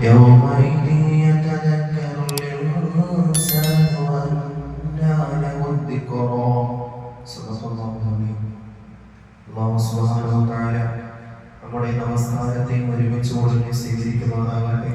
يومئذ يتذكر الإنسان وأنى له الذكرى صدق الله العظيم. അല്ലാഹു സുബ്ഹാനഹു വ തആല നമ്മുടെ നമസ്കാരത്തെയും ഒരുമിച്ച് ഉടനെ സ്വീകരിക്കുമാറാകട്ടെ.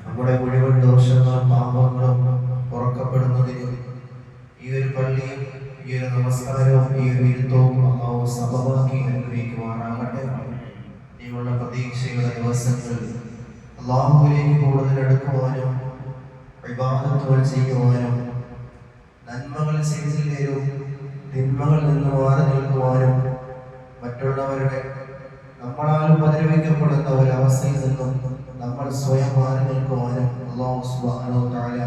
നമ്മുടെ മുഴുവൻ ദോഷങ്ങളും പാപങ്ങളും പുറക്കപ്പെടുന്നതിന് ഈ ഒരു പള്ളിയും ഈ ഒരു നമസ്കാരവും ഈ ഒരു ഇരുത്തവും അല്ലാഹു സബബാക്കി അനുഗ്രഹിക്കുമാറാകട്ടെ. നിങ്ങളുടെ പ്രതീക്ഷയുടെ ദിവസങ്ങൾ അല്ലാഹുവിലേക്ക് കൂടുതൽ അടുക്കുവാനും ഇബാദത്തുകൾ ചെയ്യുവാനും നന്മകൾ ചെയ്തില്ലേലും തിന്മകളിൽ നിന്ന് മാറി നിൽക്കുവാനും മറ്റുള്ളവരുടെ നമ്മളാൽ ഉപദ്രവിക്കപ്പെടുന്ന ഒരവസ്ഥയിൽ നിന്നും നമ്മൾ സ്വയം മാറി നിൽക്കുവാനും അല്ലാഹു സുബ്ഹാനഹു വ തആല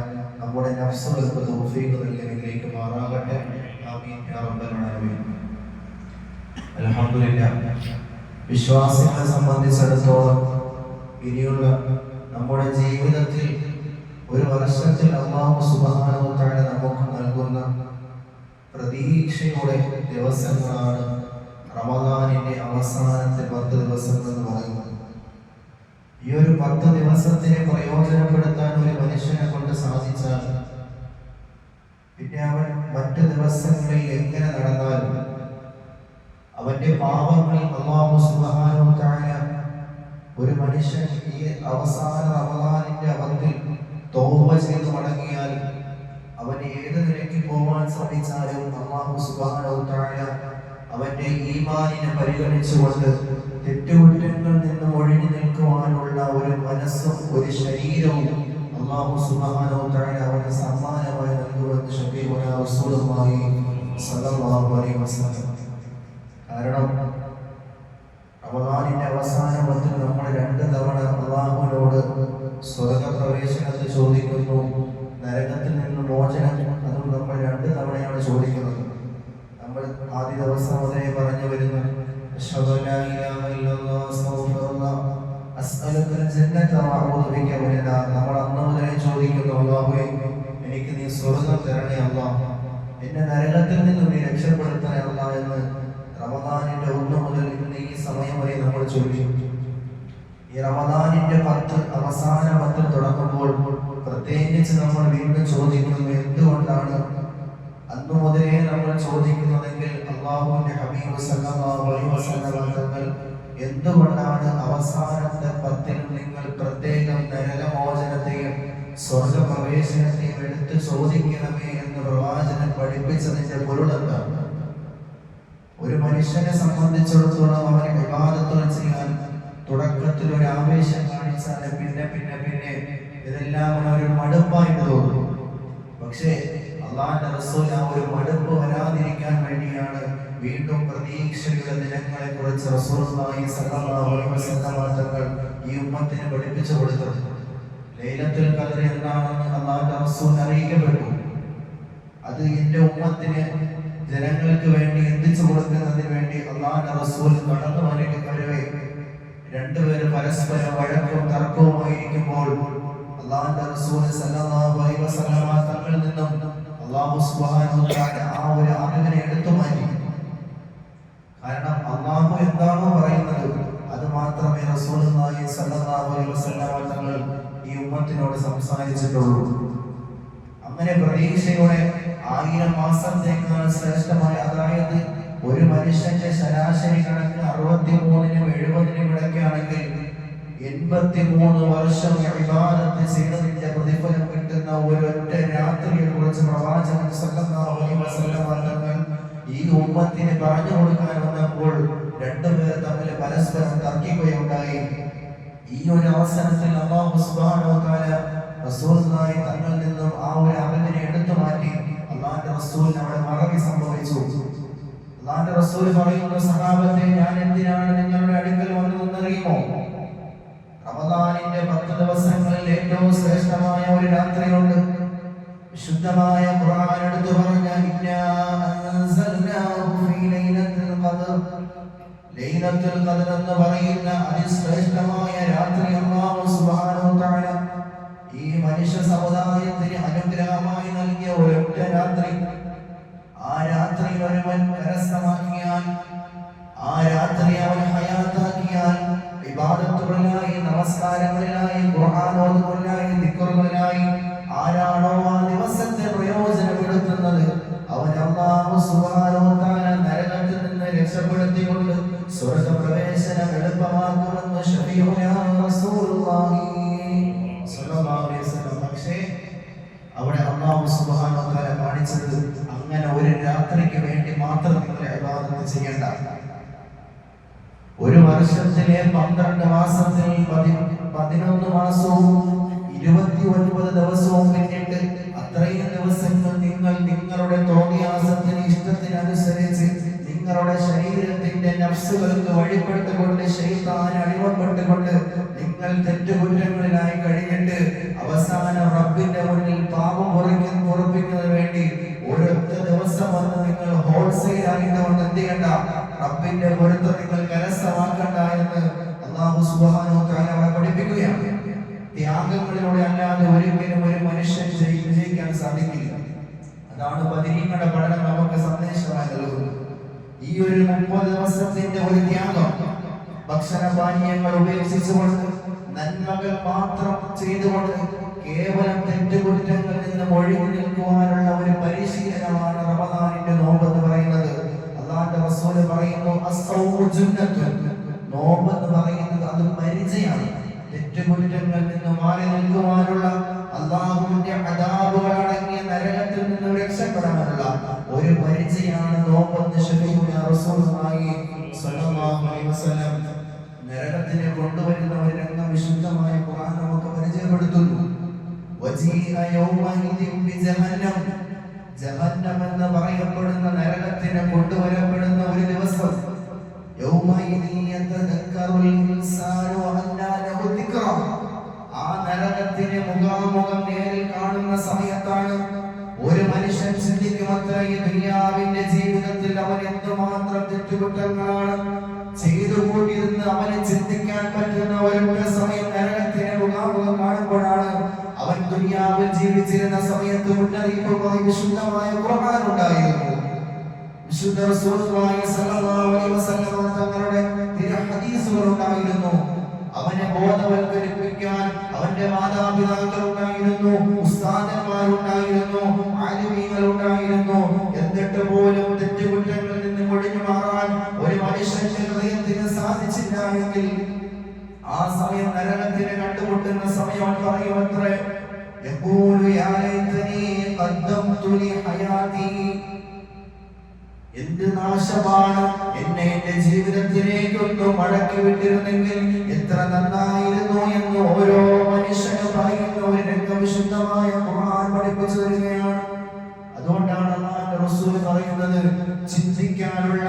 നമ്മുടെ നഫ്സുകൾക്ക് തൗഫീഖ് നൽകി അനുഗ്രഹിക്കുമാറാകട്ടെ. ആമീൻ യാ റബ്ബൽ ആലമീൻ. അൽഹംദുലില്ലാഹ്. വിശ്വാസികളെ സംബന്ധിച്ചിടത്തോളം ഇനിയുള്ള നമ്മുടെ ജീവിതത്തിൽ ഒരു വർഷത്തിൽ അല്ലാഹു സുബ്ഹാനഹു വ തആല നമുക്ക് നൽകുന്ന പ്രതീക്ഷയുടെ ദിവസങ്ങളാണ് റമദാനിന്റെ അവസാനത്തെ 10 ദിവസങ്ങൾ എന്ന് പറയുന്നത്. ഈ ഒരു 10 ദിവസത്തിനെ പ്രയോജനപ്പെടുത്താൻ ഒരു മനുഷ്യനെ കൊണ്ട് സാധിച്ചാൽ പിന്നെ അവൻ മറ്റ് ദിവസങ്ങളിൽ എങ്ങനെ നടന്നാലും അവന്റെ പാപങ്ങൾ അല്ലാഹു സുബ്ഹാനഹു വ തആല ഒരു മനുഷ്യൻ ഈ അവസാന റമദാനിന്റെ അവധിൽ തൗബ ചെയ്ത് മടങ്ങിയാൽ അവൻ ഏത് നിലയ്ക്ക് പോകാൻ ശ്രമിച്ചാലും അല്ലാഹു സുബ്ഹാനഹു വ തആല അവന്റെ ഈമാനിനെ പരിഗണിച്ചുകൊണ്ട് തെറ്റുകുറ്റങ്ങളിൽ നിന്ന് ഒഴിഞ്ഞു നിൽക്കുവാനുള്ള ഒരു മനസ്സും ഒരു ശരീരവും അല്ലാഹു സുബ്ഹാനഹു വ തആല അവന് സമ്മാനമായി നൽകുമെന്ന് ശഫീഉനാ റസൂലുള്ളാഹി സ്വല്ലല്ലാഹു അലൈഹി വസല്ലം. കാരണം റമദാനിന്റെ അവസാന 10 നമ്മൾ 2 തവണ അല്ലാഹുവിനോട് സ്വർഗ്ഗപ്രവേശനത്തെ ചോദിക്കുന്നു, നരകത്തിൽ നിന്ന് മോചനം അതും നമ്മൾ 2 തവണയാണ് ചോദിക്കുന്നത്. നമ്മൾ ആദ്യ ദിവസം മുതലേ പറഞ്ഞു വരുന്നു അശ്ഹദു അല്ലാ ഇലാഹ ഇല്ലല്ലാഹ് അസ്തഗ്ഫിറുല്ലാഹ് അസ്അലുക്കൽ ജന്നത വഅഊദു ബിക മിനന്നാർ. നമ്മൾ അന്ന് മുതലേ ചോദിക്കുന്നു, അല്ലാഹുവേ എനിക്ക് നീ സ്വർഗ്ഗം തരണേ അല്ലാഹ്, എന്നെ നരകത്തിൽ നിന്ന് നീ രക്ഷപ്പെടുത്തണേ അല്ലാഹ് എന്ന് റമദാനിന്റെ 1 മുതൽ ഇന്ന് ഈ സമയം വരെ നമ്മൾ ചോദിച്ചു. ഈ റമദാനിന്റെ 10 അവസാന 10 തുടങ്ങുമ്പോൾ പ്രത്യേകിച്ച് നമ്മൾ വീണ്ടും ചോദിക്കുന്നു, എന്തുകൊണ്ടാണ് അന്നു മുതലേ നമ്മൾ ചോദിക്കുന്നതെങ്കിൽ അല്ലാഹുവിന്റെ ഹബീബ് സല്ലല്ലാഹു അലൈഹി വസല്ലം തങ്ങൾ എന്തുകൊണ്ടാണ് അവസാനത്തെ 10 നിങ്ങൾ പ്രത്യേകം നരകമോചനത്തെയും സ്വർഗ്ഗപ്രവേശനത്തെയും എടുത്ത് ചോദിക്കണമേ എന്ന് പ്രവാചകൻ പഠിപ്പിച്ചതിന്റെ പൊരുളെന്താണ്? ഒരു മനുഷ്യനെ സംബന്ധിച്ചിടത്തോളം അവന് ഇബാദത്തുകൾ ചെയ്യാൻ തുടക്കത്തിൽ ഒരു ആവേശം കാണിച്ചാൽ പിന്നെ പിന്നെ പിന്നെ ഇതെല്ലാം ഒരു മടുപ്പായിട്ട് തോന്നും. പക്ഷേ അല്ലാഹുവിന്റെ റസൂൽ ആ ഒരു മടുപ്പ് വരാതിരിക്കാൻ വേണ്ടിയാണ് വീണ്ടും പ്രതീക്ഷയുടെ ദിനങ്ങളെ കുറിച്ച് റസൂലുള്ളാഹി സ്വല്ലല്ലാഹു അലൈഹി വസല്ലം തങ്ങൾ ഈ ഉമ്മത്തിനെ പഠിപ്പിച്ചു കൊടുത്തത്. ലൈലത്തുൽ ഖദ്ർ എന്താണെന്ന് അല്ലാഹുവിന്റെ റസൂൽ അറിയിക്കപ്പെട്ടു. അത് എന്റെ ഉമ്മത്തിന് ജനങ്ങൾക്ക് വേണ്ടി എത്തിച്ചു കൊടുക്കുന്നതിന് വേണ്ടി അല്ലാഹുവിന്റെ റസൂൽ കടന്നു വരവേ 2 പേര് പരസ്പരം വഴക്കും തർക്കവുമായിരിക്കുമ്പോൾ അല്ലാഹുവിന്റെ റസൂൽ സല്ലല്ലാഹു അലൈഹി വസല്ലം തങ്ങളിൽ നിന്നും അല്ലാഹു സുബ്ഹാനഹു വ തആല ആ ഒരു അറിവിനെ എടുത്തു മാറ്റി. കാരണം അല്ലാഹു എന്താണോ പറയുന്നത് അത് മാത്രമേ റസൂലുള്ളാഹി സല്ലല്ലാഹു അലൈഹി വസല്ലം തങ്ങൾ ഈ ഉമ്മത്തിനോട് സംസാരിച്ചിട്ടുള്ളൂ. അങ്ങനെ പ്രതീക്ഷയോടെ 1000 മാസത്തേക്കാൾ ശ്രേഷ്ഠമായ, അതായത് ഒരു മനുഷ്യന്റെ ശരാശരി കണക്ക് 63-നും 70-നും ഇടയ്ക്കാണെങ്കിൽ 83 വർഷം ഇബാദത്ത് ചെയ്തതിന്റെ പ്രതിഫലം കിട്ടുന്ന ഒരൊറ്റ രാത്രിയെ കുറിച്ച് പ്രവാചകൻ സല്ലല്ലാഹു അലൈഹി വസല്ലം തങ്ങൾ ഈ ഉമ്മത്തിന് പറഞ്ഞു കൊടുക്കാൻ വന്നപ്പോൾ 2 പേർ തമ്മിൽ പരസ്പരം തർക്കിക്കുകയുണ്ടായി. ഈ ഒരു അവസരത്തിൽ അല്ലാഹു സുബ്ഹാനഹു വ തആല റസൂലുള്ളാഹി തങ്ങളിൽ നിന്നും ആ ഒരു അറിവിനെ എടുത്തു മാറ്റി. അല്ലാഹുവിന്റെ റസൂലിന് അവിടെ മറവി സംഭവിച്ചു. അല്ലാഹുവിന്റെ റസൂൽ പറയുന്നു, സഹാബത്തെ ഞാൻ എന്തിനാണ് നിങ്ങളുടെ അടുക്കൽ വന്നതെന്നറിയുമോ? റമദാനിന്റെ 10 ദിവസങ്ങളിൽ ഏറ്റവും ശ്രേഷ്ഠമായ ഒരു രാത്രിയുണ്ട്. വിശുദ്ധമായ ഖുർആൻ എടുത്തു പറഞ്ഞ ഇന്നാ അൻസൽനാഹു ഫീ ലൈലത്തുൽ ഖദ്ർ, ലൈലത്തുൽ ഖദ്ർ എന്ന് പറയുന്ന അതിശ്രേഷ്ഠമായ രാത്രി അല്ലാഹു സുബ്ഹാനഹു വ തആല ഈ മനുഷ്യ സമുദായത്തിന് അനുഗ്രഹമായി നൽകിയ ഒരൊറ്റ രാത്രി. ആ രാത്രിയിൽ ഒരുവൻ കരസ്ഥമാക്കിയാൽ, ആ രാത്രി അവൻ ഹയാത്താക്കിയാൽ, ഇബാദത്തുകളിലായി നമസ്കാരങ്ങളിലായി ഖുർആൻ സ്വർഗ്ഗപ്രവേശനം എളുപ്പമാക്കുമെന്ന് ശഫീഉനാ റസൂലുള്ളാഹി സ്വല്ലല്ലാഹു അലൈഹി വസല്ലം. പക്ഷേ അവിടെ അല്ലാഹു സുബ്ഹാനഹു വ തആല കാണിച്ചത് അങ്ങനെ ഒരു രാത്രിക്ക് വേണ്ടി മാത്രം നിങ്ങൾ ഇബാദത്ത് ചെയ്യണ്ട. ഒരു വർഷത്തിലെ 12 മാസത്തിൽ 11 മാസവും 29 ദിവസവും പിന്നിട്ട് അത്രയും ദിവസങ്ങൾ നിങ്ങൾ നിങ്ങളുടെ തോന്നിയാസത്തിന് ഇഷ്ടത്തിനനുസരിച്ച് നിങ്ങളുടെ ശരീരത്തിന്റെ നഫ്സുകൾക്ക് വഴിപ്പെട്ടുകൊണ്ട് ശൈത്താന് അടിമപ്പെട്ടുകൊണ്ട് നിങ്ങൾ തെറ്റുകുറ്റങ്ങളിലായി കഴിഞ്ഞിട്ട് അവസാനം റബ്ബിന്റെ മുന്നിൽ പാപം പൊറുപ്പിക്കുന്നതിന് വേണ്ടി ഒരൊറ്റ ദിവസം വന്ന് നിങ്ങൾ ഹോൾസെയിൽ ആയിട്ട് എന്ത് ചെയ്യണ്ട, റബ്ബിന്റെ പൊരുത്തം നിങ്ങൾ കരസ്ഥമാക്കണ്ട എന്ന് അല്ലാഹു സുബ്ഹാനഹു വ തആല പഠിപ്പിക്കുകയാണ്. ത്യാഗങ്ങളിലൂടെ അല്ലാതെ ഒരിക്കലും ഒരു മനുഷ്യൻ വിജയിക്കാൻ സാധിക്കില്ല. അതാണ് ബദരീങ്ങളുടെ പഠനം നമുക്ക് സന്ദേശമായി നൽകുന്നത്. ഈ ഒരു 30 ദിവസത്തിന്റെ ഒരു ത്യാഗം, ഭക്ഷണപാനീയങ്ങൾ ഉപേക്ഷിച്ചുകൊണ്ട് നന്മകൾ മാത്രം ചെയ്തുകൊണ്ട് കേവലം തെറ്റുകുറ്റങ്ങളിൽ നിന്ന് ഒഴിഞ്ഞു നിൽക്കുവാനുള്ള ഒരു പരിശീലനമാണ് റമദാനിന്റെ നോമ്പ് എന്ന് പറയുന്നത്. അല്ലാഹുവിന്റെ റസൂൽ പറയുന്നു, അസ്സൗമു ജുന്നത്തുൻ, നോമ്പ് എന്ന് പറയുന്നത് അത് പരിചയാണ്. തെറ്റുകുറ്റങ്ങളിൽ നിന്ന് മാറി നിൽക്കുവാനുള്ള, അല്ലാഹുവിന്റെ അദാബുകൾ അടങ്ങിയ നരകത്തിൽ നിന്ന് രക്ഷപ്പെടാനുള്ള ഒരു പരിചയാണ് നോമ്പെന്ന് ശഫീഉനാ റസൂലുള്ളാഹി സ്വല്ലല്ലാഹു അലൈഹി വസല്ലം നരകത്തിനെ കൊണ്ടുവരുന്ന ഒരു രംഗം വിശുദ്ധമായ ഖുർആൻ നമുക്ക് പരിചയപ്പെടുത്തുന്നു. വജീഅ യൗമഇദിൻ ബിജഹന്നം, ജഹന്നം എന്ന് പറയപ്പെടുന്ന നരകത്തിനെ കൊണ്ടുവരപ്പെടുന്ന ഒരു ദിവസം. യൗമഇദിൻ യതദക്കറുൽ ഇൻസാനു അന്നാ ലഹു ദിക്റ, ആ നരകത്തിനെ മുഖാമുഖം നേരിൽ കാണുന്ന സമയത്താണ് ഒരു മനുഷ്യൻ ചിന്തിക്കുമത്രേ, ഈ ദുനിയാവിന്റെ ജീവിതത്തിൽ അവൻ എന്തുമാത്രം തെറ്റുകുറ്റങ്ങളാണ് ചെയ്തു കൂട്ടിയിരുന്ന് അവന് ചിന്തിക്കാൻ പറ്റുന്ന ഒരൊറ്റ സമയം നരകത്തിനെ മുഖാമുഖം കാണുമ്പോഴാണ്. അവൻ ദുനിയാവിൽ ജീവിച്ചിരുന്ന സമയത്ത് മുന്നറിയിപ്പുമായി വിശുദ്ധമായ ഖുർആൻ ഉണ്ടായിരുന്നു. വിശുദ്ധ റസൂലുള്ളാഹി സ്വല്ലല്ലാഹു അലൈഹി വസല്ലം തങ്ങളുടെ ഹദീസുകൾ ഉണ്ടായിരുന്നു. അവനെ ബോധവൽക്കരിപ്പിക്കാൻ അവന്റെ മാതാപിതാക്കൾ ഉണ്ടായിരുന്നു, ഉസ്താദന്മാരുണ്ടായിരുന്നു, ആലിമീങ്ങൾ ഉണ്ടായിരുന്നു. എന്നിട്ട് പോലും തെറ്റുകുറ്റങ്ങളിൽ നിന്ന് ഒഴിഞ്ഞു മാറാൻ ഒരു മനുഷ്യന്റെ ഹൃദയത്തിന് സാധിച്ചില്ല എങ്കിൽ ആ സമയം നരകത്തിന് കണ്ടുമുട്ടുന്ന സമയം പറയുമത്രേ, യഖൂലു യാ ലൈതനി ഖദ്ദംതു ലി ഹയാതി, എന്ത് നാശമാണ്, എന്നെ എന്റെ ജീവിതത്തിലേക്കൊന്ന് മടക്കി വിട്ടിരുന്നെങ്കിൽ എത്ര നന്നായിരുന്നു എന്ന് ഓരോ മനുഷ്യനും പറയുന്ന ഒരു രംഗം വിശുദ്ധമായ ഖുർആൻ പഠിപ്പിച്ചു തരികയാണ്. അതുകൊണ്ടാണ് അല്ലാഹുവിന്റെ റസൂൽ പറയുന്നത്, ചിന്തിക്കാനുള്ള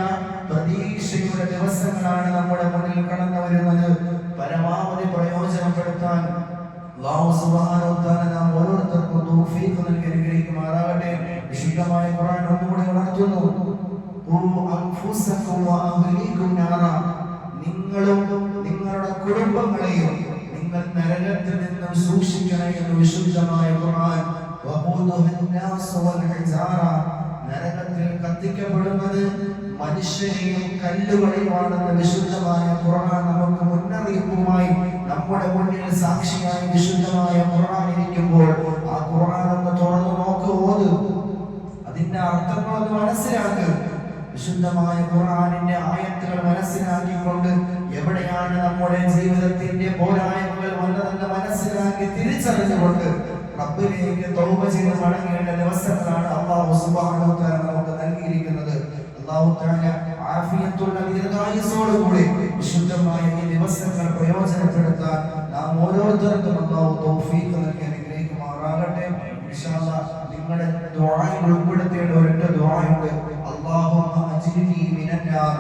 പ്രതീക്ഷയുടെ ദിവസങ്ങളാണ് നമ്മുടെ മുന്നിൽ കടന്നു വരുന്നത്. പരമാവധി പ്രയോജനപ്പെടുത്താൻ അല്ലാഹു സുബ്ഹാനഹു വ തആല നാം ഓരോരുത്തർക്കും തൗഫീഖ് നൽകി അനുഗ്രഹിക്കുമാറാകട്ടെ. വിശുദ്ധമായ ഖുർആൻ ഒന്നുകൂടി ഉണർത്തുന്നു, നിങ്ങളും നിങ്ങളുടെ കുടുംബങ്ങളെയും നിങ്ങൾ നരകത്തിൽ നിന്ന് സൂക്ഷിക്കണം എന്ന് വിശുദ്ധമായ ഖുർആൻ. നരകത്തിൽ കത്തിക്കപ്പെടുന്നത് മനുഷ്യരെയും കല്ലുകളെയുമാണെന്ന് വിശുദ്ധമായ ഖുർആൻ നമുക്ക് മുന്നറിയിപ്പുമായി നമ്മുടെ മുന്നിൽ സാക്ഷിയായി വിശുദ്ധമായ ഖുർആൻ ഇരിക്കുമ്പോൾ ആ ഖുർആൻ ഒന്ന് തുറന്നു നോക്ക്, ഓത്, അതിന്റെ അർത്ഥങ്ങളൊന്ന് മനസ്സിലാക്കുക. വിശുദ്ധമായ ഖുർആനിന്റെ ആയത്തുകൾ മനസ്സിലാക്കിക്കൊണ്ട് എവിടെയാണ് നമ്മുടെ ജീവിതത്തിന്റെ പോരായ്മകൾ വന്നതെന്ന് മനസ്സിലാക്കി തിരിച്ചറിഞ്ഞുകൊണ്ട് റബ്ബിലേക്ക് തൗബ ചെയ്ത് മടങ്ങേണ്ട ദിവസങ്ങളാണ് അല്ലാഹു സുബ്ഹാനഹു വ തആല നമുക്ക് നൽകിയിരിക്കുന്നത്. അല്ലാഹു തആല ആഫിയത്തുള്ള ദീർഘായുസ്സോടുകൂടി വിശുദ്ധമായ ഈ ദിവസങ്ങൾ പ്രയോജനപ്പെടുത്താൻ നാം ഓരോരുത്തർക്കും അല്ലാഹു തൗഫീഖ് നൽകി അനുഗ്രഹിക്കുമാറാകട്ടെ. ഇൻഷാ അല്ലാഹ് നിങ്ങളുടെ ദുആയിൽ ഉൾപ്പെടുത്തേണ്ട ഒരൊറ്റ ദുആയുണ്ട്. അല്ലാഹുമ്മ അജ്രിനി മിനന്നാർ,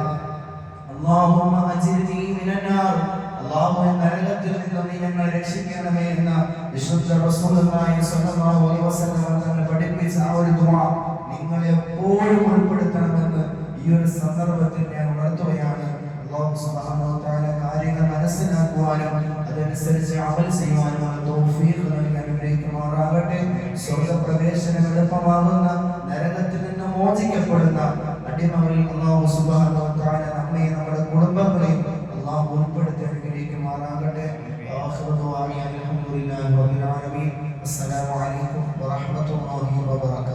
അല്ലാഹുമ്മ അജ്രിനി മിനന്നാർ, അല്ലാഹുവേ നരകത്തിൽ നിന്ന് നീ ഞങ്ങളെ രക്ഷിക്കണമേ എന്ന വിശുദ്ധ റസൂലുള്ളാഹി സ്വല്ലല്ലാഹു അലൈഹി വസല്ലം തങ്ങൾ പഠിപ്പിച്ച ആ ഒരു ദുആ നിങ്ങൾ എപ്പോഴും ഉൾപ്പെടുത്തണമെന്ന് ഈ ഒരു സന്ദർഭത്തിൽ ഞാൻ ഉണർത്തുകയാണ്. അല്ലാഹു സുബ്ഹാനഹു വ തആല കാര്യങ്ങൾ മനസ്സിലാക്കുവാനും അതനുസരിച്ച് അമൽ ചെയ്യുവാനുമുള്ള തൗഫീഖ് നൽകി അനുഗ്രഹിക്കുമാറാകട്ടെ. സ്വർഗ്ഗപ്രവേശനം എളുപ്പമാകുന്ന, നരകത്തിൽ നിന്ന് മോചിക്കപ്പെടുന്ന അടിമകളിൽ അല്ലാഹു സുബ്ഹാനഹു വ തആല നമ്മെ നമ്മുടെ കുടുംബങ്ങളെയും അല്ലാഹു ഉൾപ്പെടുത്തി അനുഗ്രഹിക്കുമാറാകട്ടെ. ആഖിറു ദുആഇ അൽഹംദുലില്ലാഹി റബ്ബിൽ ആലമീൻ. അസ്സലാമു അലൈക്കും വറഹ്മത്തുള്ളാഹി വബറകാതുഹു.